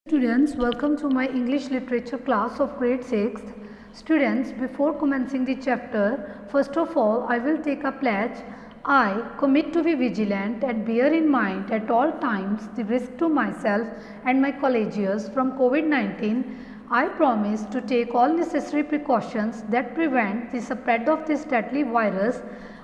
Students, welcome to my English literature class of grade 6th. Students, before commencing the chapter, first of all, I will take a pledge. I commit to be vigilant and bear in mind at all times the risk to myself and my colleagues from COVID-19. I promise to take all necessary precautions that prevent the spread of this deadly virus.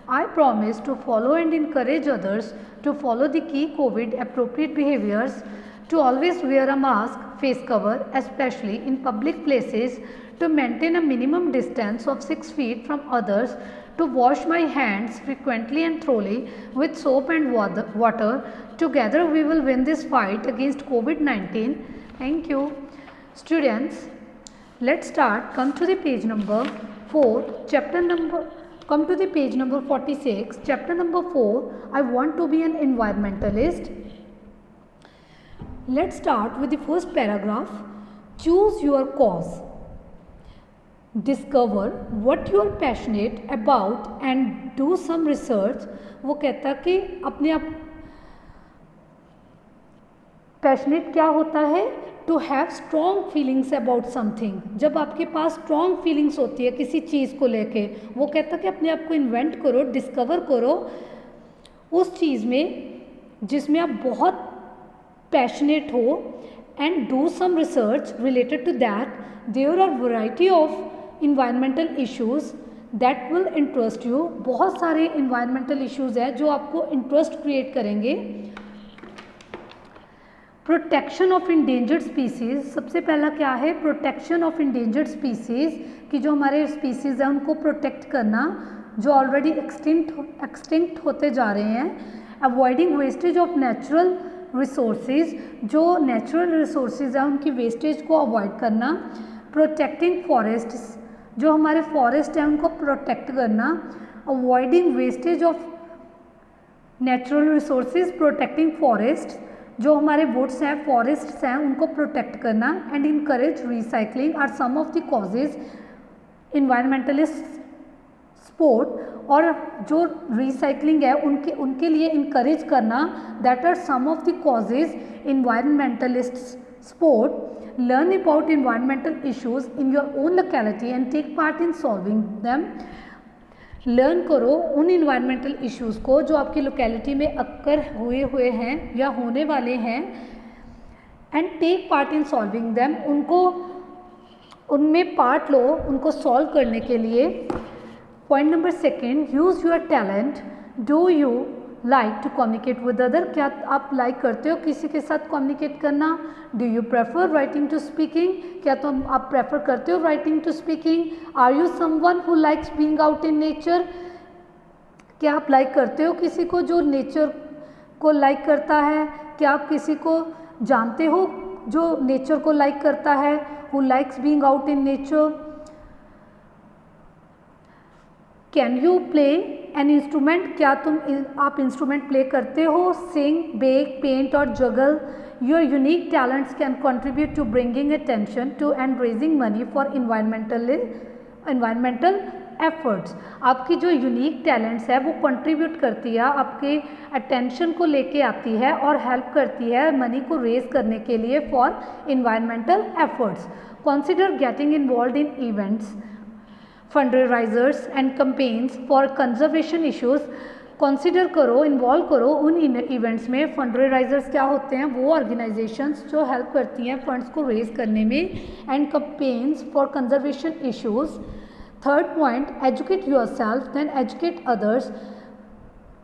I promise to follow and encourage others to follow the key COVID appropriate behaviors, to always wear a mask, face cover, especially in public places, to maintain a minimum distance of 6 feet from others, to wash my hands frequently and thoroughly with soap and water. Together we will win this fight against COVID-19. Thank you. Students, let's start. Come to the page number 4, come to the page number 46, chapter number 4, I want to be an environmentalist. Let's start with the first paragraph. Choose your cause. Discover what you are passionate about and do some research. वो कहता कि अपने आप passionate क्या होता है? To have strong feelings about something. जब आपके पास स्ट्रॉन्ग फीलिंग्स होती है किसी चीज़ को लेके, वो कहता कि अपने आप को इन्वेंट करो, डिस्कवर करो उस चीज़ में जिसमें आप बहुत पैशनेट हो, and do some research related to that. There are variety of environmental issues that will interest you. बहुत सारे इन्वायरमेंटल इश्यूज है जो आपको इंटरेस्ट क्रिएट करेंगे. Protection of endangered species. सबसे पहला क्या है? प्रोटेक्शन ऑफ इंडेंजर्ड स्पीसीज़, कि जो हमारे स्पीसीज़ हैं उनको प्रोटेक्ट करना जो ऑलरेडी एक्सटिंक्ट होते जा रहे हैं. Avoiding wastage of natural resources, जो नेचुरल रिसोर्सेज हैं उनकी वेस्टेज को अवॉइड करना. प्रोटेक्टिंग फॉरेस्ट्स, जो हमारे फॉरेस्ट हैं उनको प्रोटेक्ट करना. Avoiding wastage of natural resources, protecting forest, जो हमारे वुड्स हैं, फॉरेस्ट्स हैं, उनको प्रोटेक्ट करना. And encourage recycling are some of the causes environmentalist support. और जो रिसाइकलिंग है उनके लिए इनकरेज करना. That are some of the causes environmentalist support. Learn about environmental issues in your own locality and take part in solving them. Learn करो उन environmental issues को जो आपकी लोकेलिटी में अक्कर हुए हैं या होने वाले हैं, and take part in solving them. उनमें पार्ट लो उनको सॉल्व करने के लिए. Point number 2, use your talent. Do you like to communicate with other. क्या आप लाइक करते हो किसी के साथ कम्युनिकेट करना? Do you prefer writing to speaking. क्या आप प्रेफर करते हो writing to speaking? Are you someone who likes being out in nature. क्या आप लाइक करते हो किसी को जो नेचर को लाइक करता है? क्या आप किसी को जानते हो जो नेचर को लाइक करता है, who likes being out in nature? Can you play an instrument. क्या आप इंस्ट्रूमेंट प्ले करते हो? सिंग, बेक, पेंट और juggle. Your unique talents can contribute to bringing attention to and raising money for environmental efforts. आपकी जो unique talents है वो contribute करती है, आपके अटेंशन को लेके आती है और हेल्प करती है मनी को रेज करने के लिए for environmental efforts. Consider getting involved in events, fundraisers and campaigns for conservation issues. Consider करो, इन्वॉल्व करो उन इवेंट्स में. फंडरेजर्स क्या होते हैं? वो ऑर्गेनाइजेशंस जो हेल्प करती हैं फंड्स को रेज करने में. And campaigns for conservation issues. Third point, educate yourself then educate others.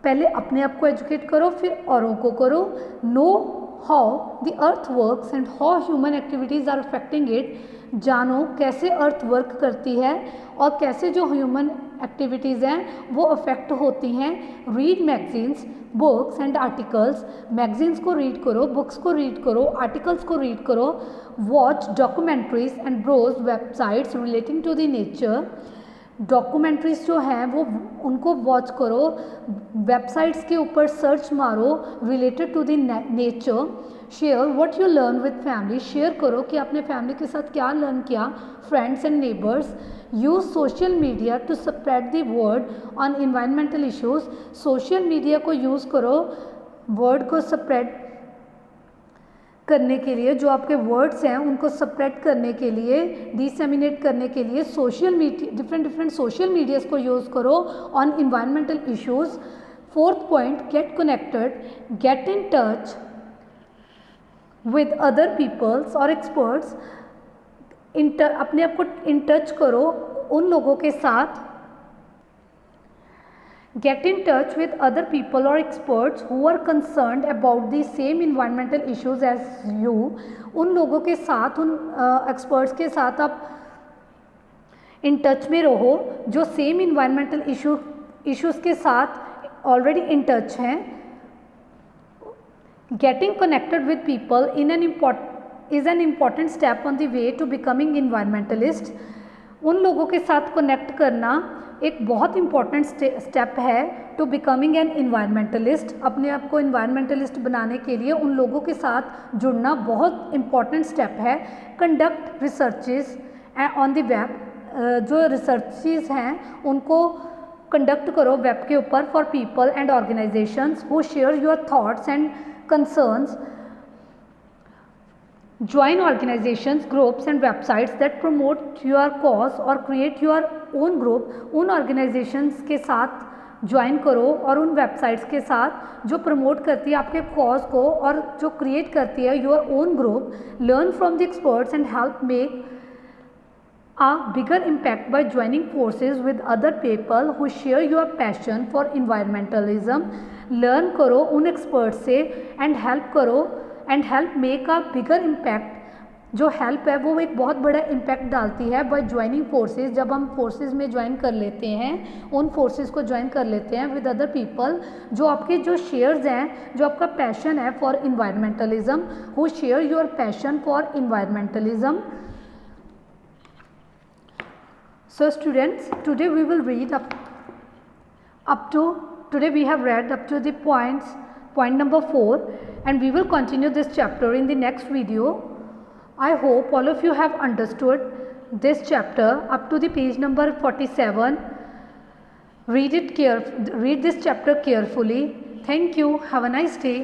पहले अपने आप को एजुकेट करो फिर औरों को करो. Know how the earth works and how human activities are affecting it. जानो कैसे अर्थ वर्क करती है और कैसे जो ह्यूमन एक्टिविटीज़ हैं वो अफेक्ट होती हैं. Read magazines, books and articles. Magazines को रीड करो, बुक्स को रीड करो, आर्टिकल्स को रीड करो. Watch documentaries and browse websites relating to the nature. Documentaries जो हैं वो उनको वॉच करो, वेबसाइट्स के ऊपर सर्च मारो related to the nature. Share what you learn with family. Share करो कि आपने फैमिली के साथ क्या लर्न किया. Friends and neighbours. Use social media to spread the word on environmental issues. Social media को यूज़ करो वर्ड को स्प्रेड करने के लिए, जो आपके वर्ड्स हैं उनको स्प्रेड करने के लिए, डिसेमिनेट करने के लिए social media, different social medias को यूज़ करो on environmental issues. Fourth point, get connected, get in touch with other peoples और एक्सपर्ट्स। अपने आप को इन टच करो उन लोगों के साथ। Get in touch with other people or experts who are concerned about the same environmental issues as you। उन लोगों के साथ, उन एक्सपर्ट्स के साथ आप इन टच में रहो जो सेम इन्वायरमेंटल इश्यूज़ के साथ ऑलरेडी इन टच हैं। Getting connected with people is an important step on the way to becoming environmentalist। उन लोगों के साथ कनेक्ट करना एक बहुत इम्पॉर्टेंट स्टेप है टू बिकमिंग एन इन्वायरमेंटलिस्ट। अपने आप को इन्वायरमेंटलिस्ट बनाने के लिए उन लोगों के साथ जुड़ना बहुत इम्पॉर्टेंट स्टेप है। Conduct researches on the web, जो रिसर्चेस हैं उनको कंडक्ट करो वेब के ऊपर for people and organisations who share your thoughts and concerns. Join organizations, groups and websites that promote your cause or create your own group। उन organizations के साथ join करो और उन वेबसाइट्स के साथ जो प्रमोट करती है आपके कॉज को और जो क्रिएट करती है your own group. Learn from the experts and help make a bigger impact by joining forces with other people who share your passion for environmentalism। Learn करो उन एक्सपर्ट से एंड हेल्प करो and help make a bigger impact. जो help है वो एक बहुत बड़ा इम्पैक्ट डालती है बाय ज्वाइनिंग फोर्सेस। जब हम फोर्सेस में ज्वाइन कर लेते हैं, उन फोर्सेस को ज्वाइन कर लेते हैं विद अदर पीपल जो आपके जो शेयर्स हैं, जो आपका पैशन है for environmentalism, who share your passion for environmentalism. So students, today we will read today we have read up to the point number 4, and we will continue this chapter in the next video. I hope all of you have understood this chapter up to the page number 47. Read this chapter carefully. Thank you. Have a nice day.